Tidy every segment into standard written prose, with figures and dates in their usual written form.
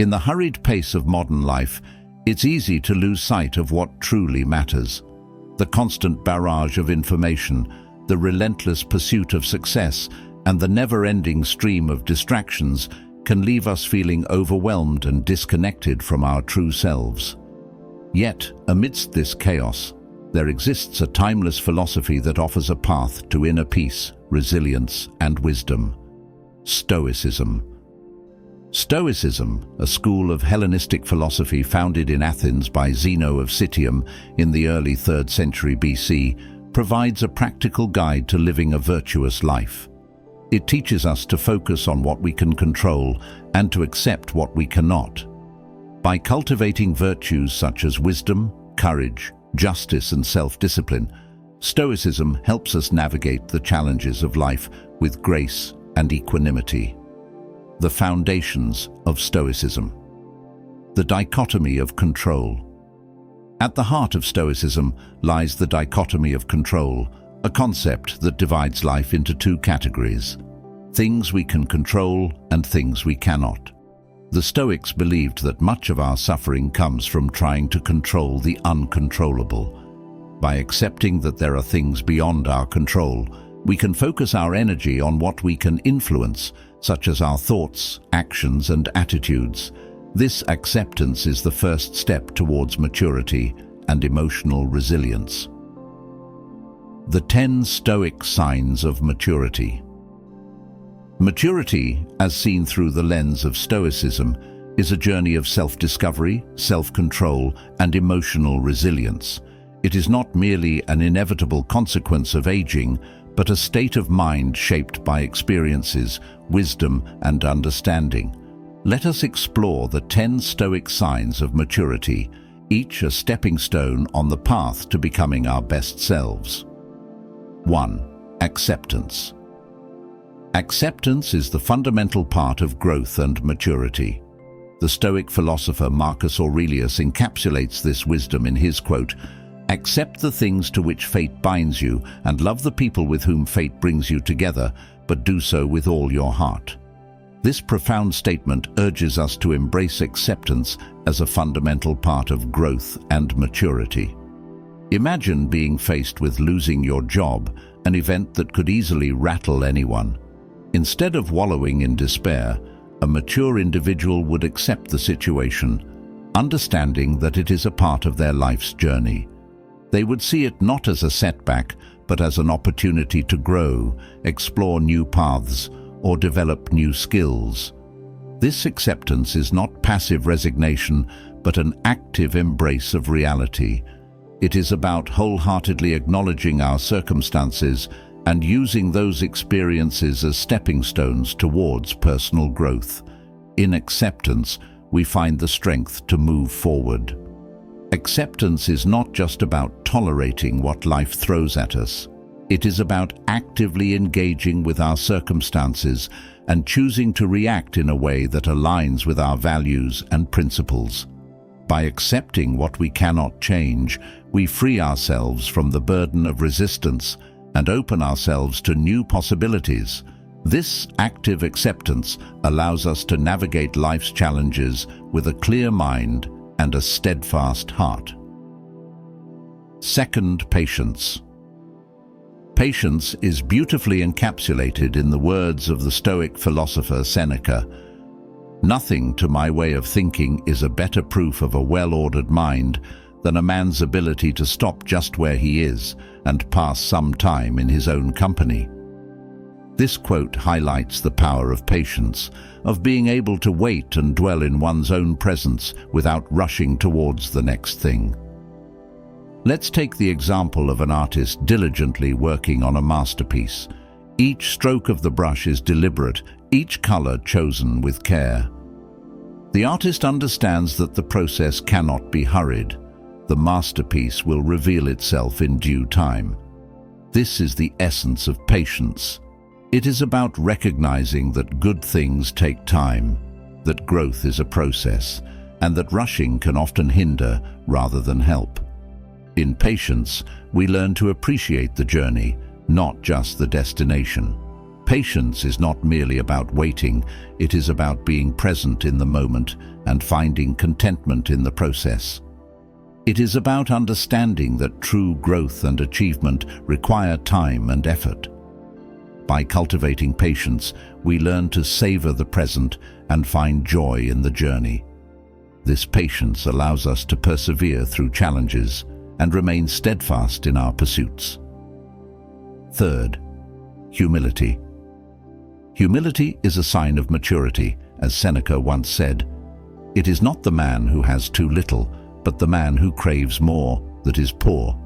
In the hurried pace of modern life, it's easy to lose sight of what truly matters. The constant barrage of information, the relentless pursuit of success, and the never-ending stream of distractions can leave us feeling overwhelmed and disconnected from our true selves. Yet, amidst this chaos, there exists a timeless philosophy that offers a path to inner peace, resilience, and wisdom: Stoicism. Stoicism, a school of Hellenistic philosophy founded in Athens by Zeno of Citium in the early 3rd century BC, provides a practical guide to living a virtuous life. It teaches us to focus on what we can control and to accept what we cannot. By cultivating virtues such as wisdom, courage, justice, and self-discipline, Stoicism helps us navigate the challenges of life with grace and equanimity. The foundations of Stoicism. The dichotomy of control. At the heart of Stoicism lies the dichotomy of control, a concept that divides life into two categories: things we can control and things we cannot. The Stoics believed that much of our suffering comes from trying to control the uncontrollable. By accepting that there are things beyond our control, we can focus our energy on what we can influence, such as our thoughts, actions, and attitudes. This acceptance is the first step towards maturity and emotional resilience. The 10 Stoic signs of maturity. Maturity, as seen through the lens of Stoicism, is a journey of self-discovery, self-control, and emotional resilience. It is not merely an inevitable consequence of aging, but a state of mind shaped by experiences, wisdom, and understanding. Let us explore the 10 Stoic signs of maturity, each a stepping stone on the path to becoming our best selves. 1. Acceptance. Acceptance is the fundamental part of growth and maturity. The Stoic philosopher Marcus Aurelius encapsulates this wisdom in his quote, "Accept the things to which fate binds you, and love the people with whom fate brings you together, but do so with all your heart." This profound statement urges us to embrace acceptance as a fundamental part of growth and maturity. Imagine being faced with losing your job, an event that could easily rattle anyone. Instead of wallowing in despair, a mature individual would accept the situation, understanding that it is a part of their life's journey. They would see it not as a setback, but as an opportunity to grow, explore new paths, or develop new skills. This acceptance is not passive resignation, but an active embrace of reality. It is about wholeheartedly acknowledging our circumstances and using those experiences as stepping stones towards personal growth. In acceptance, we find the strength to move forward. Acceptance is not just about tolerating what life throws at us. It is about actively engaging with our circumstances and choosing to react in a way that aligns with our values and principles. By accepting what we cannot change, we free ourselves from the burden of resistance and open ourselves to new possibilities. This active acceptance allows us to navigate life's challenges with a clear mind and a steadfast heart. 2. Patience. Patience is beautifully encapsulated in the words of the Stoic philosopher Seneca. "Nothing, to my way of thinking, is a better proof of a well-ordered mind than a man's ability to stop just where he is and pass some time in his own company." This quote highlights the power of patience, of being able to wait and dwell in one's own presence without rushing towards the next thing. Let's take the example of an artist diligently working on a masterpiece. Each stroke of the brush is deliberate, each color chosen with care. The artist understands that the process cannot be hurried. The masterpiece will reveal itself in due time. This is the essence of patience. It is about recognizing that good things take time, that growth is a process, and that rushing can often hinder rather than help. In patience, we learn to appreciate the journey, not just the destination. Patience is not merely about waiting, it is about being present in the moment and finding contentment in the process. It is about understanding that true growth and achievement require time and effort. By cultivating patience, we learn to savor the present and find joy in the journey. This patience allows us to persevere through challenges and remain steadfast in our pursuits. Third, humility. Humility is a sign of maturity, as Seneca once said. It is not the man who has too little, but the man who craves more that is poor.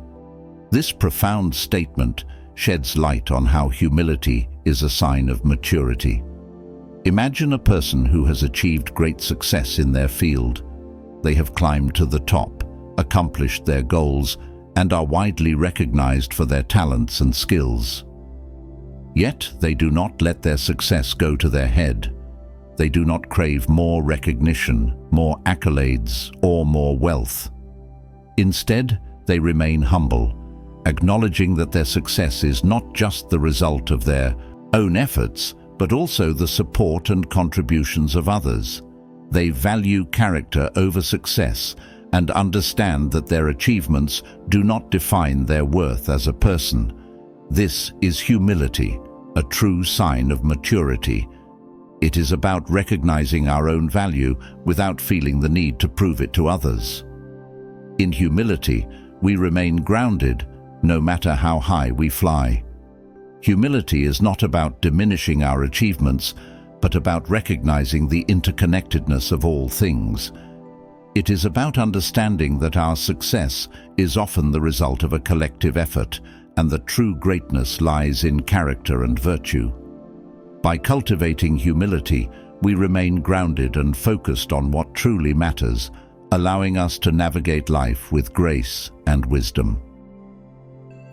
This profound statement sheds light on how humility is a sign of maturity. Imagine a person who has achieved great success in their field. They have climbed to the top, accomplished their goals, and are widely recognized for their talents and skills. Yet they do not let their success go to their head. They do not crave more recognition, more accolades, or more wealth. Instead, they remain humble, acknowledging that their success is not just the result of their own efforts, but also the support and contributions of others. They value character over success and understand that their achievements do not define their worth as a person. This is humility, a true sign of maturity. It is about recognizing our own value without feeling the need to prove it to others. In humility, we remain grounded, no matter how high we fly. Humility is not about diminishing our achievements, but about recognizing the interconnectedness of all things. It is about understanding that our success is often the result of a collective effort, and that true greatness lies in character and virtue. By cultivating humility, we remain grounded and focused on what truly matters, allowing us to navigate life with grace and wisdom.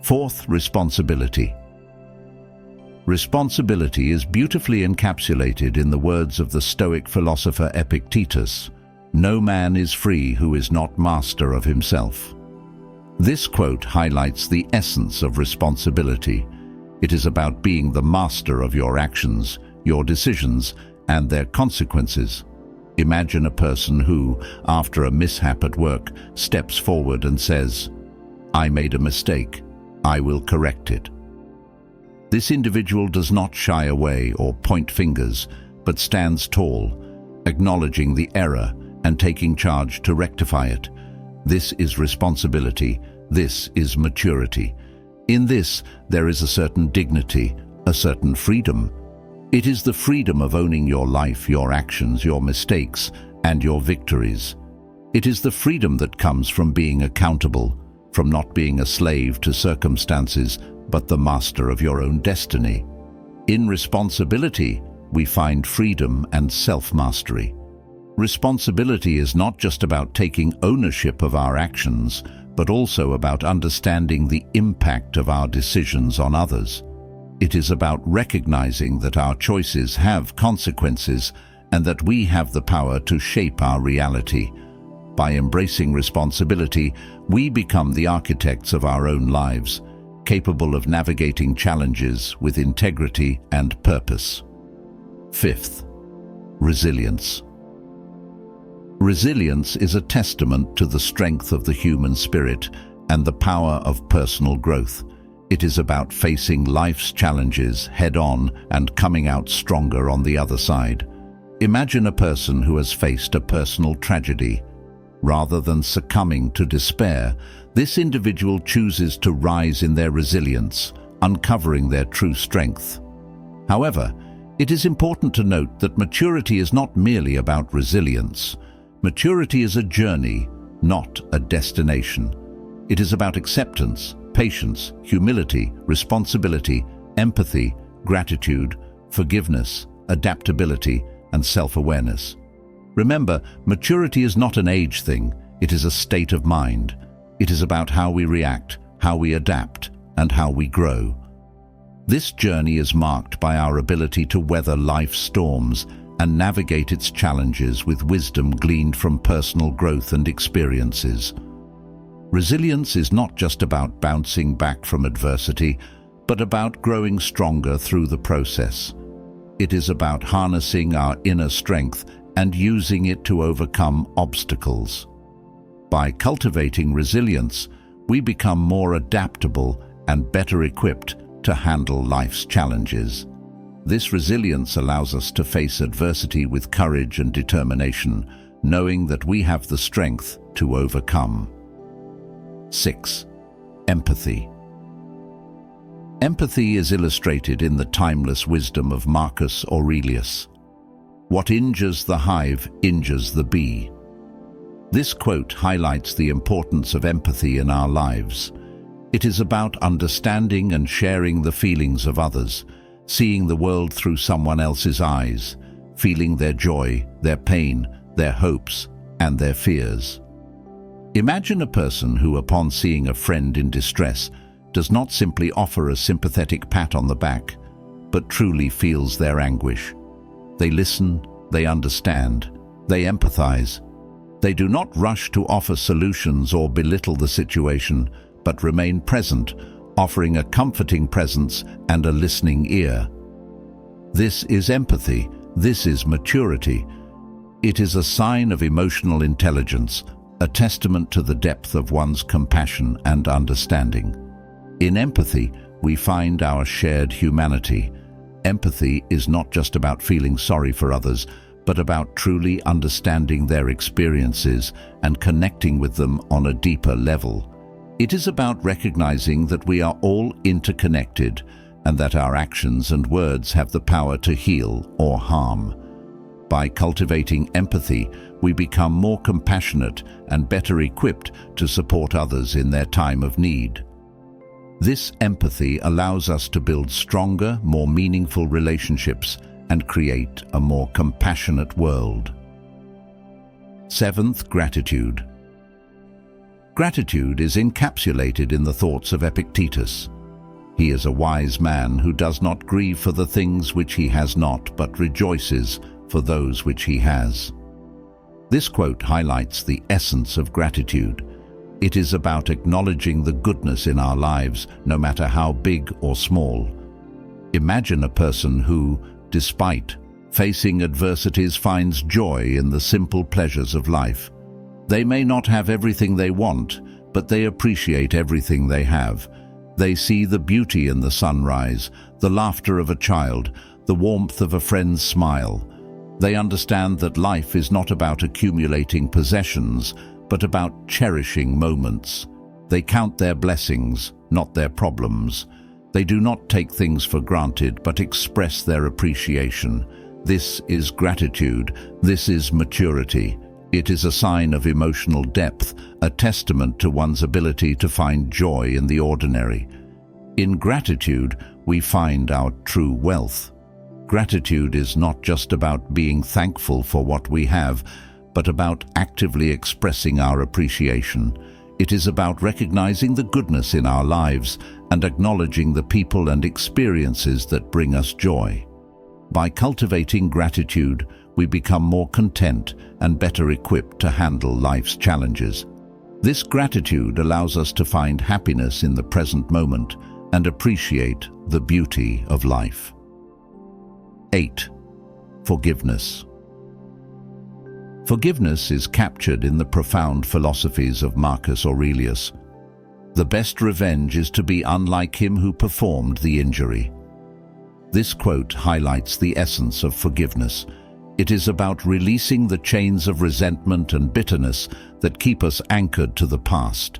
Fourth, responsibility. Responsibility is beautifully encapsulated in the words of the Stoic philosopher Epictetus, "No man is free who is not master of himself." This quote highlights the essence of responsibility. It is about being the master of your actions, your decisions, and their consequences. Imagine a person who, after a mishap at work, steps forward and says, "I made a mistake. I will correct it." This individual does not shy away or point fingers, but stands tall, acknowledging the error and taking charge to rectify it. This is responsibility. This is maturity. In this, there is a certain dignity, a certain freedom. It is the freedom of owning your life, your actions, your mistakes, and your victories. It is the freedom that comes from being accountable, from not being a slave to circumstances, but the master of your own destiny. In responsibility, we find freedom and self-mastery. Responsibility is not just about taking ownership of our actions, but also about understanding the impact of our decisions on others. It is about recognizing that our choices have consequences and that we have the power to shape our reality. By embracing responsibility, we become the architects of our own lives, capable of navigating challenges with integrity and purpose. Fifth, resilience. Resilience is a testament to the strength of the human spirit and the power of personal growth. It is about facing life's challenges head-on and coming out stronger on the other side. Imagine a person who has faced a personal tragedy. Rather than succumbing to despair, this individual chooses to rise in their resilience, uncovering their true strength. However, it is important to note that maturity is not merely about resilience. Maturity is a journey, not a destination. It is about acceptance, patience, humility, responsibility, empathy, gratitude, forgiveness, adaptability, and self-awareness. Remember, maturity is not an age thing, it is a state of mind. It is about how we react, how we adapt, and how we grow. This journey is marked by our ability to weather life's storms and navigate its challenges with wisdom gleaned from personal growth and experiences. Resilience is not just about bouncing back from adversity, but but about growing stronger through the process. It is about harnessing our inner strength and using it to overcome obstacles. By cultivating resilience, we become more adaptable and better equipped to handle life's challenges. This resilience allows us to face adversity with courage and determination, knowing that we have the strength to overcome. 6. Empathy. Empathy is illustrated in the timeless wisdom of Marcus Aurelius. What injures the hive injures the bee. This quote highlights the importance of empathy in our lives. It is about understanding and sharing the feelings of others, seeing the world through someone else's eyes, feeling their joy, their pain, their hopes, and their fears. Imagine a person who, upon seeing a friend in distress, does not simply offer a sympathetic pat on the back, but truly feels their anguish. They listen, they understand, they empathize. They do not rush to offer solutions or belittle the situation, but remain present, offering a comforting presence and a listening ear. This is empathy. This is maturity. It is a sign of emotional intelligence, a testament to the depth of one's compassion and understanding. In empathy, we find our shared humanity. Empathy is not just about feeling sorry for others, but about truly understanding their experiences and connecting with them on a deeper level. It is about recognizing that we are all interconnected and that our actions and words have the power to heal or harm. By cultivating empathy, we become more compassionate and better equipped to support others in their time of need. This empathy allows us to build stronger, more meaningful relationships and create a more compassionate world. 7th, gratitude. Gratitude is encapsulated in the thoughts of Epictetus. He is a wise man who does not grieve for the things which he has not, but rejoices for those which he has. This quote highlights the essence of gratitude. It is about acknowledging the goodness in our lives, no matter how big or small. Imagine a person who, despite facing adversities, finds joy in the simple pleasures of life. They may not have everything they want, but they appreciate everything they have. They see the beauty in the sunrise, the laughter of a child, the warmth of a friend's smile. They understand that life is not about accumulating possessions, but about cherishing moments. They count their blessings, not their problems. They do not take things for granted, but express their appreciation. This is gratitude. This is maturity. It is a sign of emotional depth, a testament to one's ability to find joy in the ordinary. In gratitude, we find our true wealth. Gratitude is not just about being thankful for what we have, but about actively expressing our appreciation. It is about recognizing the goodness in our lives and acknowledging the people and experiences that bring us joy. By cultivating gratitude, we become more content and better equipped to handle life's challenges. This gratitude allows us to find happiness in the present moment and appreciate the beauty of life. 8. Forgiveness. Forgiveness is captured in the profound philosophies of Marcus Aurelius. The best revenge is to be unlike him who performed the injury. This quote highlights the essence of forgiveness. It is about releasing the chains of resentment and bitterness that keep us anchored to the past.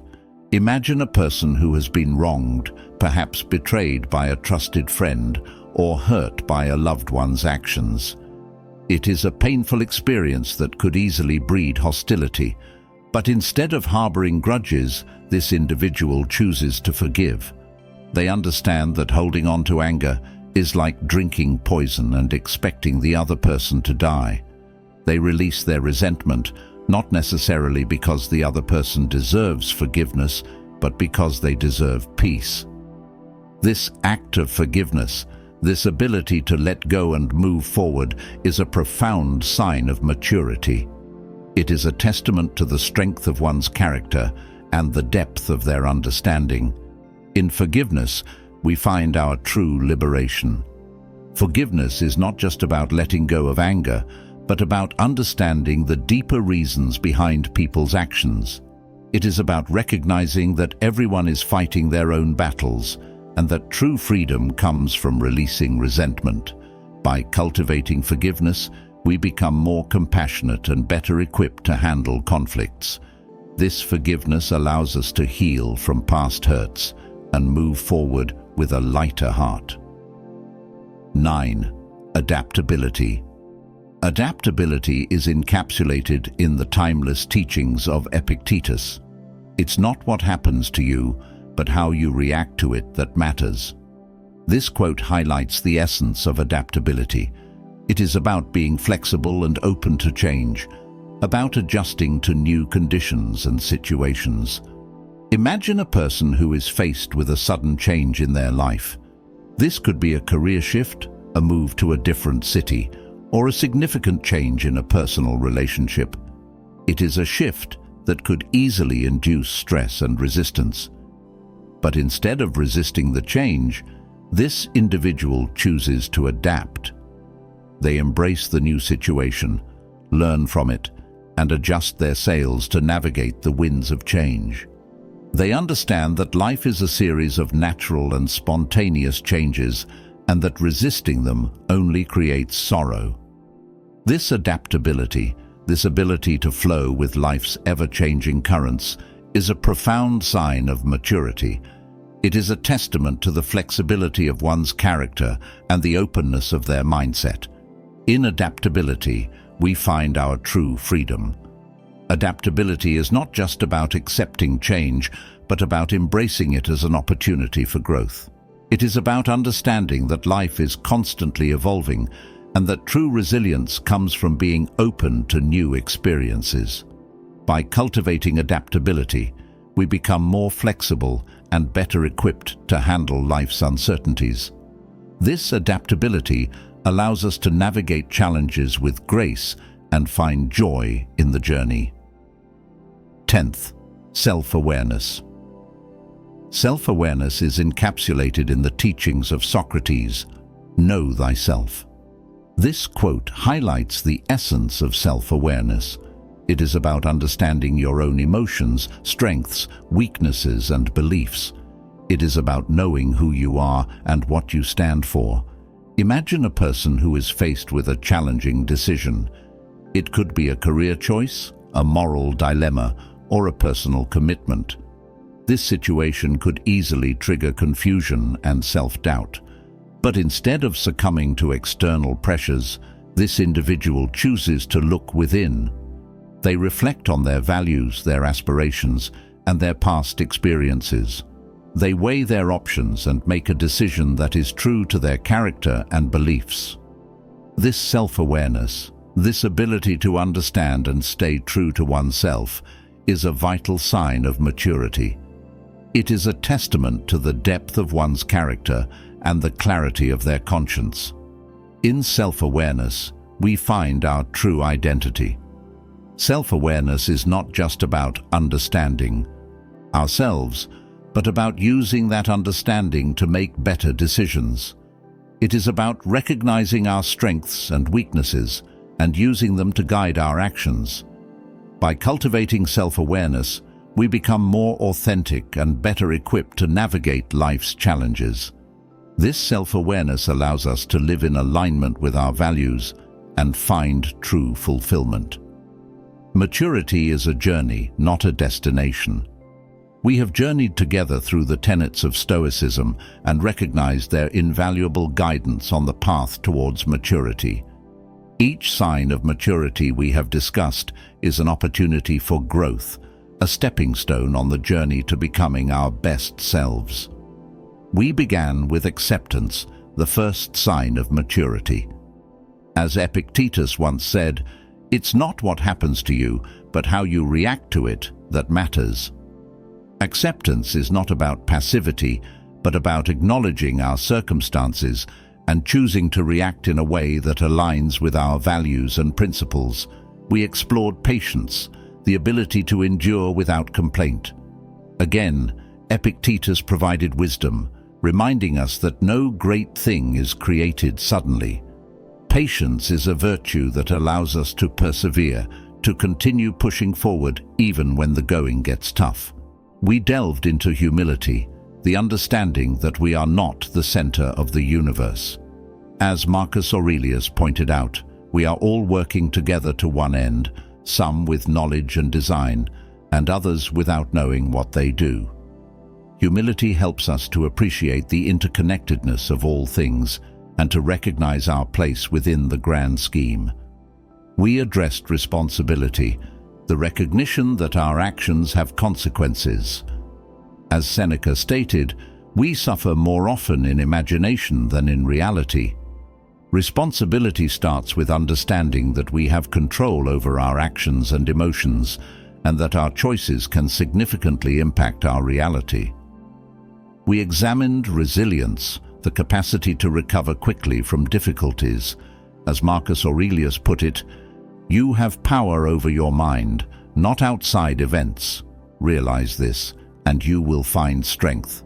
Imagine a person who has been wronged, perhaps betrayed by a trusted friend or hurt by a loved one's actions. It is a painful experience that could easily breed hostility, but instead of harboring grudges, this individual chooses to forgive. They understand that holding on to anger is like drinking poison and expecting the other person to die. They release their resentment, not necessarily because the other person deserves forgiveness, but because they deserve peace. This act of forgiveness, this ability to let go and move forward, is a profound sign of maturity. It is a testament to the strength of one's character and the depth of their understanding. In forgiveness, we find our true liberation. Forgiveness is not just about letting go of anger, but about understanding the deeper reasons behind people's actions. It is about recognizing that everyone is fighting their own battles, and that true freedom comes from releasing resentment. By cultivating forgiveness, we become more compassionate and better equipped to handle conflicts. This forgiveness allows us to heal from past hurts and move forward with a lighter heart. 9. Adaptability. Adaptability is encapsulated in the timeless teachings of Epictetus. It's not what happens to you, but how you react to it that matters. This quote highlights the essence of adaptability. It is about being flexible and open to change, about adjusting to new conditions and situations. Imagine a person who is faced with a sudden change in their life. This could be a career shift, a move to a different city, or a significant change in a personal relationship. It is a shift that could easily induce stress and resistance. But instead of resisting the change, this individual chooses to adapt. They embrace the new situation, learn from it, and adjust their sails to navigate the winds of change. They understand that life is a series of natural and spontaneous changes, and that resisting them only creates sorrow. This adaptability, this ability to flow with life's ever-changing currents, is a profound sign of maturity. It is a testament to the flexibility of one's character and the openness of their mindset. In adaptability, we find our true freedom. Adaptability is not just about accepting change, but about embracing it as an opportunity for growth. It is about understanding that life is constantly evolving and that true resilience comes from being open to new experiences. By cultivating adaptability, we become more flexible and better equipped to handle life's uncertainties. This adaptability allows us to navigate challenges with grace and find joy in the journey. 10th, self-awareness. Self-awareness is encapsulated in the teachings of Socrates, "Know thyself." This quote highlights the essence of self-awareness. It is about understanding your own emotions, strengths, weaknesses, and beliefs. It is about knowing who you are and what you stand for. Imagine a person who is faced with a challenging decision. It could be a career choice, a moral dilemma, or a personal commitment. This situation could easily trigger confusion and self-doubt. But instead of succumbing to external pressures, this individual chooses to look within. They reflect on their values, their aspirations, and their past experiences. They weigh their options and make a decision that is true to their character and beliefs. This self-awareness, this ability to understand and stay true to oneself, is a vital sign of maturity. It is a testament to the depth of one's character and the clarity of their conscience. In self-awareness, we find our true identity. Self-awareness is not just about understanding ourselves, but about using that understanding to make better decisions. It is about recognizing our strengths and weaknesses and using them to guide our actions. By cultivating self-awareness, we become more authentic and better equipped to navigate life's challenges. This self-awareness allows us to live in alignment with our values and find true fulfillment. Maturity is a journey, not a destination. We have journeyed together through the tenets of Stoicism and recognized their invaluable guidance on the path towards maturity. Each sign of maturity we have discussed is an opportunity for growth, a stepping stone on the journey to becoming our best selves. We began with acceptance, the first sign of maturity. As Epictetus once said, "It's not what happens to you, but how you react to it that matters." Acceptance is not about passivity, but about acknowledging our circumstances and choosing to react in a way that aligns with our values and principles. We explored patience, the ability to endure without complaint. Again, Epictetus provided wisdom, reminding us that no great thing is created suddenly. Patience is a virtue that allows us to persevere, to continue pushing forward even when the going gets tough. We delved into humility, the understanding that we are not the center of the universe. As Marcus Aurelius pointed out, we are all working together to one end, some with knowledge and design, and others without knowing what they do. Humility helps us to appreciate the interconnectedness of all things and to recognize our place within the grand scheme. We addressed responsibility, the recognition that our actions have consequences. As Seneca stated, we suffer more often in imagination than in reality. Responsibility starts with understanding that we have control over our actions and emotions, and that our choices can significantly impact our reality. We examined resilience, the capacity to recover quickly from difficulties. As Marcus Aurelius put it, "You have power over your mind, not outside events. Realize this, and you will find strength."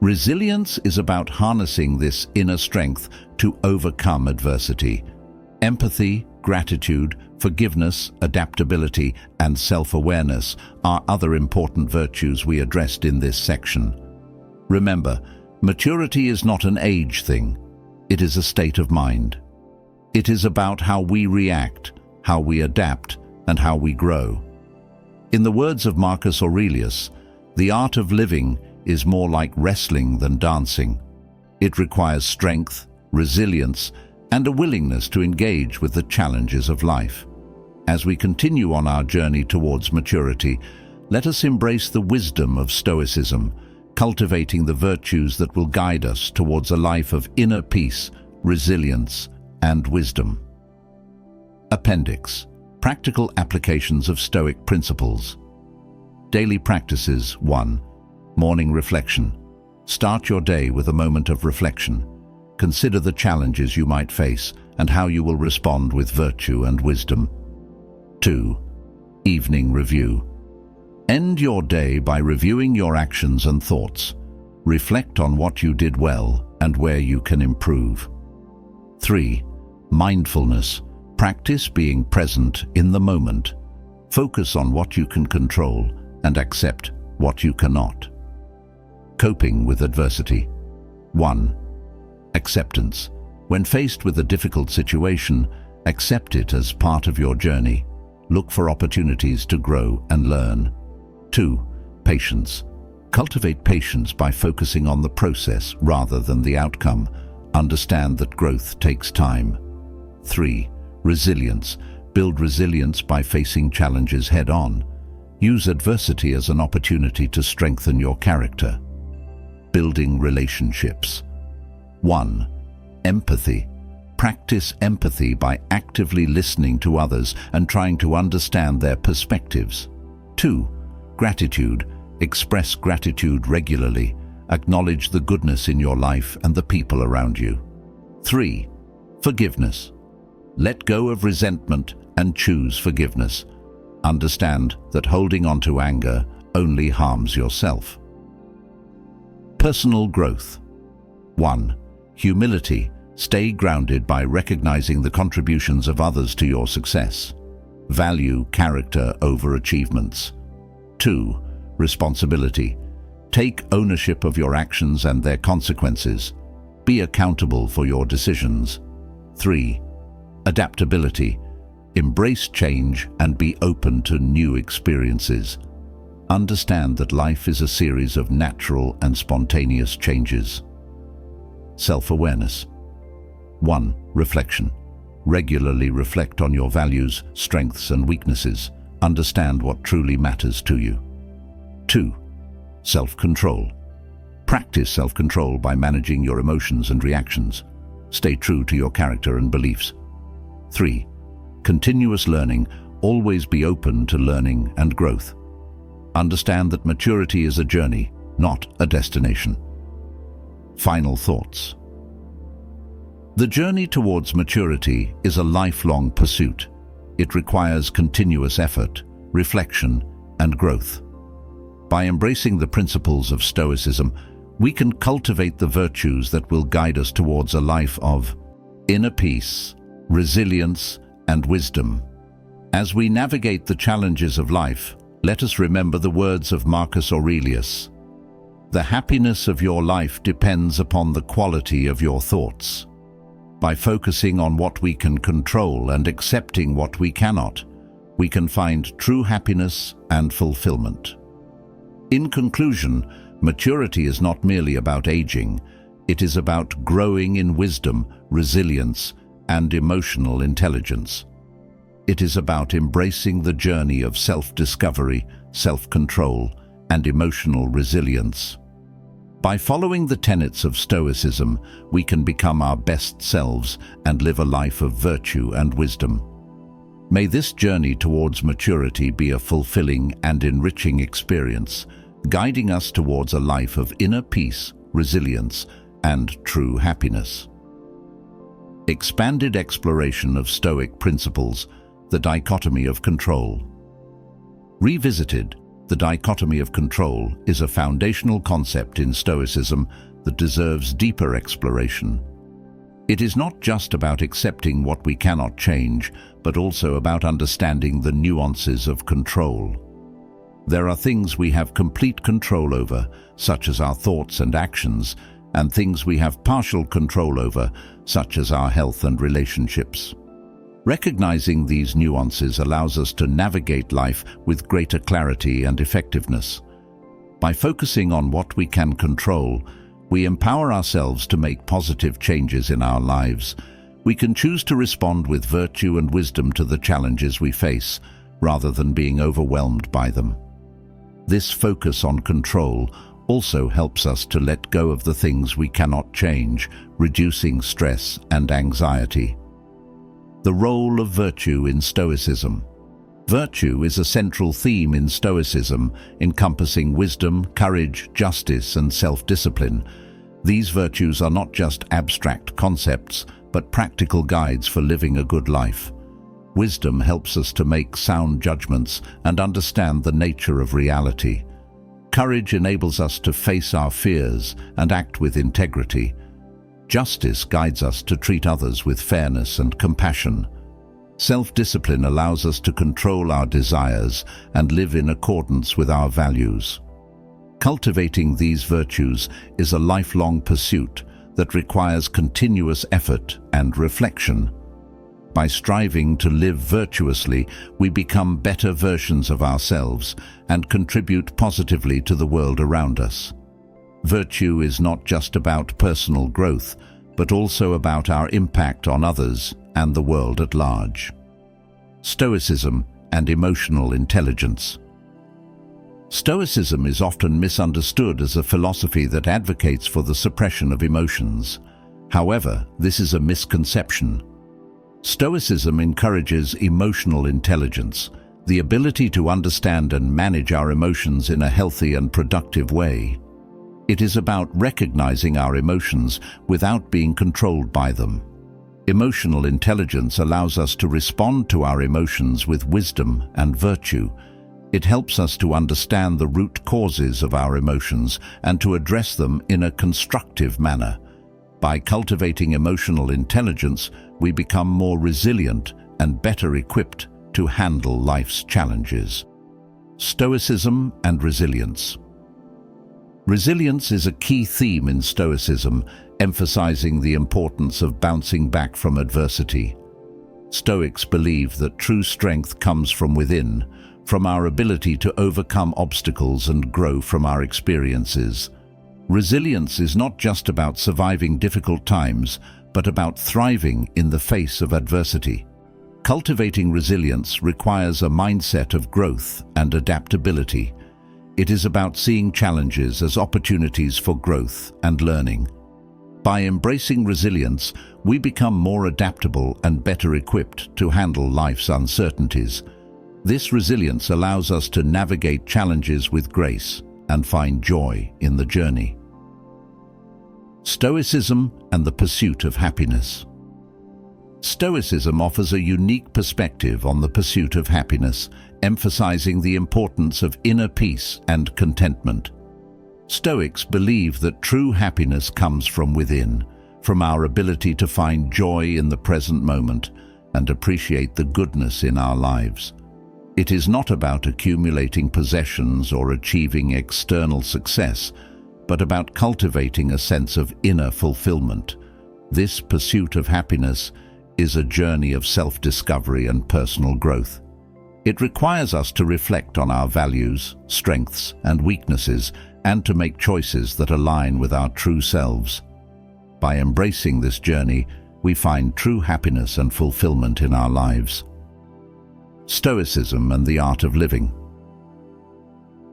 Resilience is about harnessing this inner strength to overcome adversity. Empathy, gratitude, forgiveness, adaptability, and self-awareness are other important virtues we addressed in this section. Remember, maturity is not an age thing. It is a state of mind. It is about how we react, how we adapt, and how we grow. In the words of Marcus Aurelius, the art of living is more like wrestling than dancing. It requires strength, resilience, and a willingness to engage with the challenges of life. As we continue on our journey towards maturity, let us embrace the wisdom of Stoicism, cultivating the virtues that will guide us towards a life of inner peace, resilience, and wisdom. Appendix: Practical applications of Stoic principles. Daily practices. 1. Morning reflection. Start your day with a moment of reflection. Consider the challenges you might face and how you will respond with virtue and wisdom. 2. Evening review. End your day by reviewing your actions and thoughts. Reflect on what you did well and where you can improve. 3. Mindfulness. Practice being present in the moment. Focus on what you can control and accept what you cannot. Coping with adversity. 1. Acceptance. When faced with a difficult situation, accept it as part of your journey. Look for opportunities to grow and learn. 2. Patience. Cultivate patience by focusing on the process rather than the outcome. Understand that growth takes time. 3. Resilience. Build resilience by facing challenges head-on. Use adversity as an opportunity to strengthen your character. Building relationships. 1. Empathy. Practice empathy by actively listening to others and trying to understand their perspectives. 2. Gratitude. Express gratitude regularly. Acknowledge the goodness in your life and the people around you. 3. Forgiveness. Let go of resentment and choose forgiveness. Understand that holding on to anger only harms yourself. Personal growth. 1. Humility. Stay grounded by recognizing the contributions of others to your success. Value character over achievements. 2. Responsibility. Take ownership of your actions and their consequences. Be accountable for your decisions. 3. Adaptability. Embrace change and be open to new experiences. Understand that life is a series of natural and spontaneous changes. Self-awareness. 1. Reflection. Regularly reflect on your values, strengths, and weaknesses. Understand what truly matters to you. 2. Self-control. Practice self-control by managing your emotions and reactions. Stay true to your character and beliefs. 3. Continuous learning. Always be open to learning and growth. Understand that maturity is a journey, not a destination. Final thoughts. The journey towards maturity is a lifelong pursuit. It requires continuous effort, reflection, and growth. By embracing the principles of Stoicism, we can cultivate the virtues that will guide us towards a life of inner peace, resilience, and wisdom. As we navigate the challenges of life, let us remember the words of Marcus Aurelius. The happiness of your life depends upon the quality of your thoughts. By focusing on what we can control and accepting what we cannot, we can find true happiness and fulfillment. In conclusion, maturity is not merely about aging, it is about growing in wisdom, resilience, and emotional intelligence. It is about embracing the journey of self-discovery, self-control, and emotional resilience. By following the tenets of Stoicism, we can become our best selves and live a life of virtue and wisdom. May this journey towards maturity be a fulfilling and enriching experience, guiding us towards a life of inner peace, resilience, and true happiness. Expanded exploration of Stoic principles, the dichotomy of control. Revisited, the dichotomy of control is a foundational concept in Stoicism that deserves deeper exploration. It is not just about accepting what we cannot change, but also about understanding the nuances of control. There are things we have complete control over, such as our thoughts and actions, and things we have partial control over, such as our health and relationships. Recognizing these nuances allows us to navigate life with greater clarity and effectiveness. By focusing on what we can control, we empower ourselves to make positive changes in our lives. We can choose to respond with virtue and wisdom to the challenges we face, rather than being overwhelmed by them. This focus on control also helps us to let go of the things we cannot change, reducing stress and anxiety. The role of virtue in Stoicism. Virtue is a central theme in Stoicism, encompassing wisdom, courage, justice, and self-discipline. These virtues are not just abstract concepts, but practical guides for living a good life. Wisdom helps us to make sound judgments and understand the nature of reality. Courage enables us to face our fears and act with integrity. Justice guides us to treat others with fairness and compassion. Self-discipline allows us to control our desires and live in accordance with our values. Cultivating these virtues is a lifelong pursuit that requires continuous effort and reflection. By striving to live virtuously, we become better versions of ourselves and contribute positively to the world around us. Virtue is not just about personal growth, but also about our impact on others and the world at large. Stoicism and emotional intelligence. Stoicism is often misunderstood as a philosophy that advocates for the suppression of emotions. However, this is a misconception. Stoicism encourages emotional intelligence, the ability to understand and manage our emotions in a healthy and productive way. It is about recognizing our emotions without being controlled by them. Emotional intelligence allows us to respond to our emotions with wisdom and virtue. It helps us to understand the root causes of our emotions and to address them in a constructive manner. By cultivating emotional intelligence, we become more resilient and better equipped to handle life's challenges. Stoicism and resilience. Resilience is a key theme in Stoicism, emphasizing the importance of bouncing back from adversity. Stoics believe that true strength comes from within, from our ability to overcome obstacles and grow from our experiences. Resilience is not just about surviving difficult times, but about thriving in the face of adversity. Cultivating resilience requires a mindset of growth and adaptability. It is about seeing challenges as opportunities for growth and learning. By embracing resilience, we become more adaptable and better equipped to handle life's uncertainties. This resilience allows us to navigate challenges with grace and find joy in the journey. Stoicism and the pursuit of happiness. Stoicism offers a unique perspective on the pursuit of happiness, emphasizing the importance of inner peace and contentment. Stoics believe that true happiness comes from within, from our ability to find joy in the present moment and appreciate the goodness in our lives. It is not about accumulating possessions or achieving external success, but about cultivating a sense of inner fulfillment. This pursuit of happiness is a journey of self-discovery and personal growth. It requires us to reflect on our values, strengths, and weaknesses, and to make choices that align with our true selves. By embracing this journey, we find true happiness and fulfillment in our lives. Stoicism and the art of living.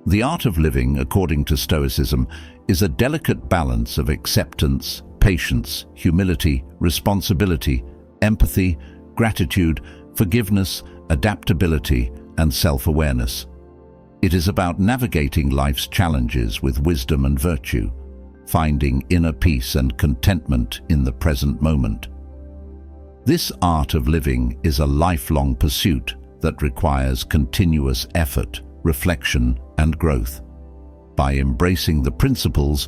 The art of living, according to Stoicism, is a delicate balance of acceptance, patience, humility, responsibility, empathy, gratitude, forgiveness, adaptability, and self-awareness. It is about navigating life's challenges with wisdom and virtue, finding inner peace and contentment in the present moment. This art of living is a lifelong pursuit that requires continuous effort, reflection, and growth. By embracing the principles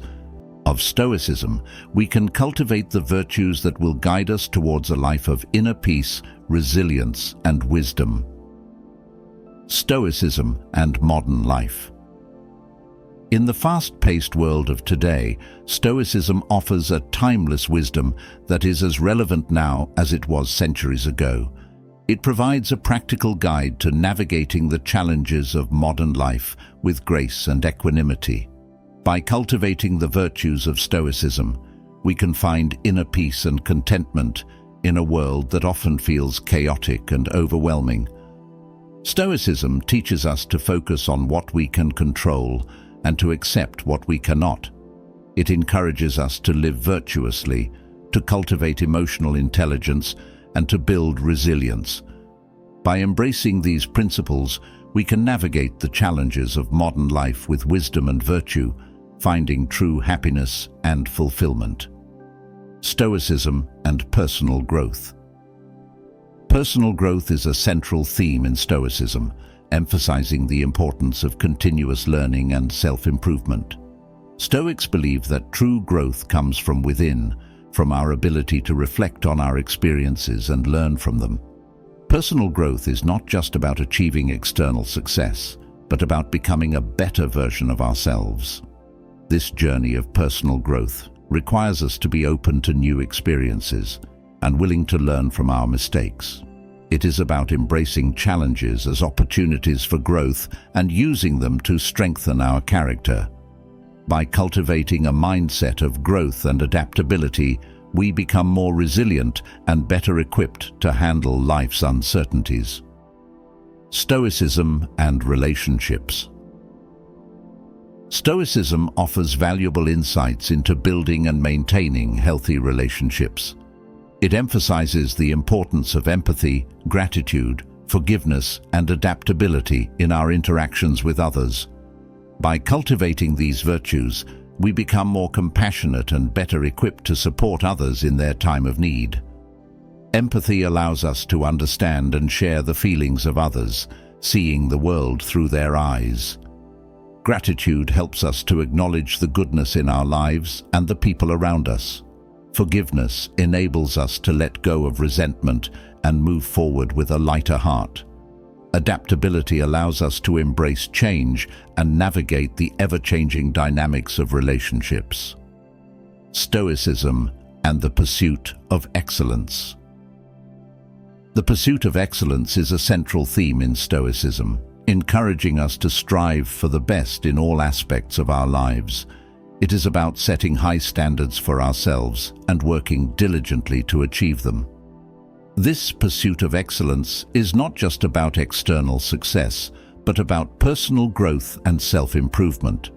of Stoicism, we can cultivate the virtues that will guide us towards a life of inner peace, resilience, and wisdom. Stoicism and modern life. In the fast-paced world of today, Stoicism offers a timeless wisdom that is as relevant now as it was centuries ago. It provides a practical guide to navigating the challenges of modern life with grace and equanimity. By cultivating the virtues of Stoicism, we can find inner peace and contentment in a world that often feels chaotic and overwhelming. Stoicism teaches us to focus on what we can control and to accept what we cannot. It encourages us to live virtuously, to cultivate emotional intelligence, and to build resilience. By embracing these principles, we can navigate the challenges of modern life with wisdom and virtue, finding true happiness and fulfillment. Stoicism and personal growth. Personal growth is a central theme in Stoicism, emphasizing the importance of continuous learning and self-improvement. Stoics believe that true growth comes from within, from our ability to reflect on our experiences and learn from them. Personal growth is not just about achieving external success, but about becoming a better version of ourselves. This journey of personal growth requires us to be open to new experiences and willing to learn from our mistakes. It is about embracing challenges as opportunities for growth and using them to strengthen our character. By cultivating a mindset of growth and adaptability, we become more resilient and better equipped to handle life's uncertainties. Stoicism and relationships. Stoicism offers valuable insights into building and maintaining healthy relationships. It emphasizes the importance of empathy, gratitude, forgiveness, and adaptability in our interactions with others. By cultivating these virtues, we become more compassionate and better equipped to support others in their time of need. Empathy allows us to understand and share the feelings of others, seeing the world through their eyes. Gratitude helps us to acknowledge the goodness in our lives and the people around us. Forgiveness enables us to let go of resentment and move forward with a lighter heart. Adaptability allows us to embrace change and navigate the ever-changing dynamics of relationships. Stoicism and the pursuit of excellence. The pursuit of excellence is a central theme in Stoicism, encouraging us to strive for the best in all aspects of our lives. It is about setting high standards for ourselves and working diligently to achieve them. This pursuit of excellence is not just about external success, but about personal growth and self-improvement.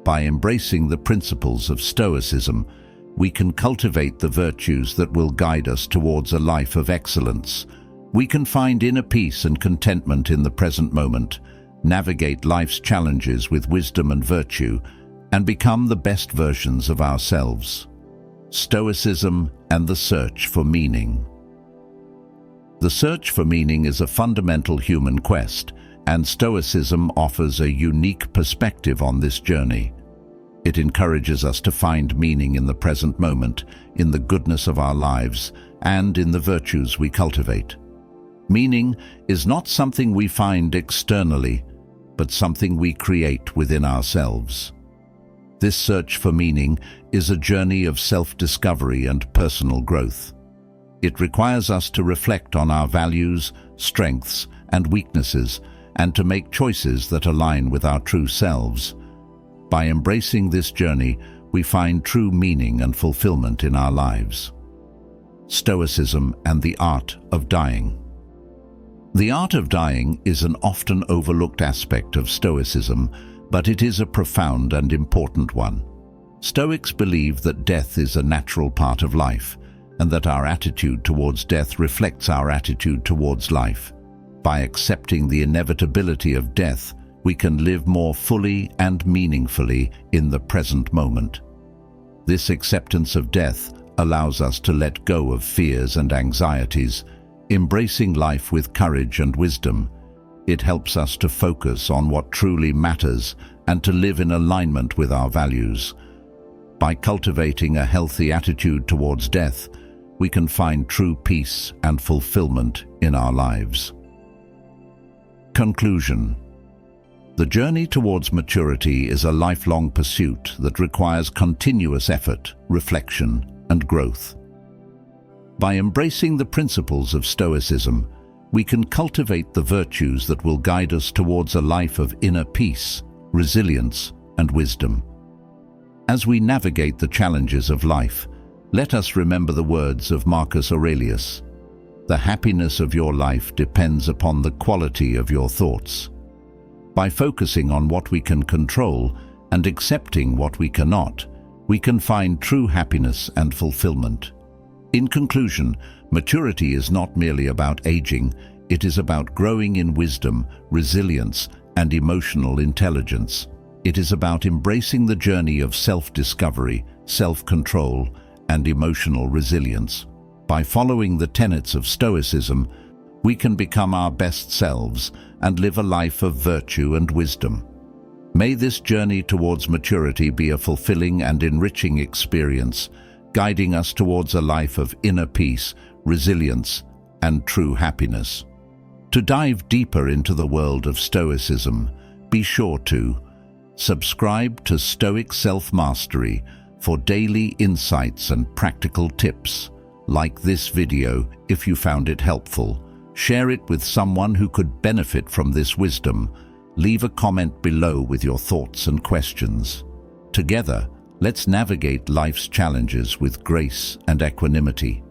By embracing the principles of Stoicism, we can cultivate the virtues that will guide us towards a life of excellence. We can find inner peace and contentment in the present moment, navigate life's challenges with wisdom and virtue, and become the best versions of ourselves. Stoicism and the search for meaning. The search for meaning is a fundamental human quest, and Stoicism offers a unique perspective on this journey. It encourages us to find meaning in the present moment, in the goodness of our lives, and in the virtues we cultivate. Meaning is not something we find externally, but something we create within ourselves. This search for meaning is a journey of self-discovery and personal growth. It requires us to reflect on our values, strengths, and weaknesses, and to make choices that align with our true selves. By embracing this journey, we find true meaning and fulfillment in our lives. Stoicism and the art of dying. The art of dying is an often overlooked aspect of Stoicism, but it is a profound and important one. Stoics believe that death is a natural part of life, and that our attitude towards death reflects our attitude towards life. By accepting the inevitability of death, we can live more fully and meaningfully in the present moment. This acceptance of death allows us to let go of fears and anxieties, embracing life with courage and wisdom. It helps us to focus on what truly matters and to live in alignment with our values. By cultivating a healthy attitude towards death, we can find true peace and fulfillment in our lives. Conclusion. The journey towards maturity is a lifelong pursuit that requires continuous effort, reflection, and growth. By embracing the principles of Stoicism, we can cultivate the virtues that will guide us towards a life of inner peace, resilience, and wisdom. As we navigate the challenges of life, let us remember the words of Marcus Aurelius: "The happiness of your life depends upon the quality of your thoughts." By focusing on what we can control and accepting what we cannot, we can find true happiness and fulfillment. In conclusion, maturity is not merely about aging, it is about growing in wisdom, resilience, and emotional intelligence. It is about embracing the journey of self-discovery, self-control, and emotional resilience. By following the tenets of Stoicism, we can become our best selves and live a life of virtue and wisdom. May this journey towards maturity be a fulfilling and enriching experience, guiding us towards a life of inner peace, resilience, and true happiness. To dive deeper into the world of Stoicism, be sure to subscribe to Stoic Self-Mastery for daily insights and practical tips. Like this video if you found it helpful. Share it with someone who could benefit from this wisdom. Leave a comment below with your thoughts and questions. Together, let's navigate life's challenges with grace and equanimity.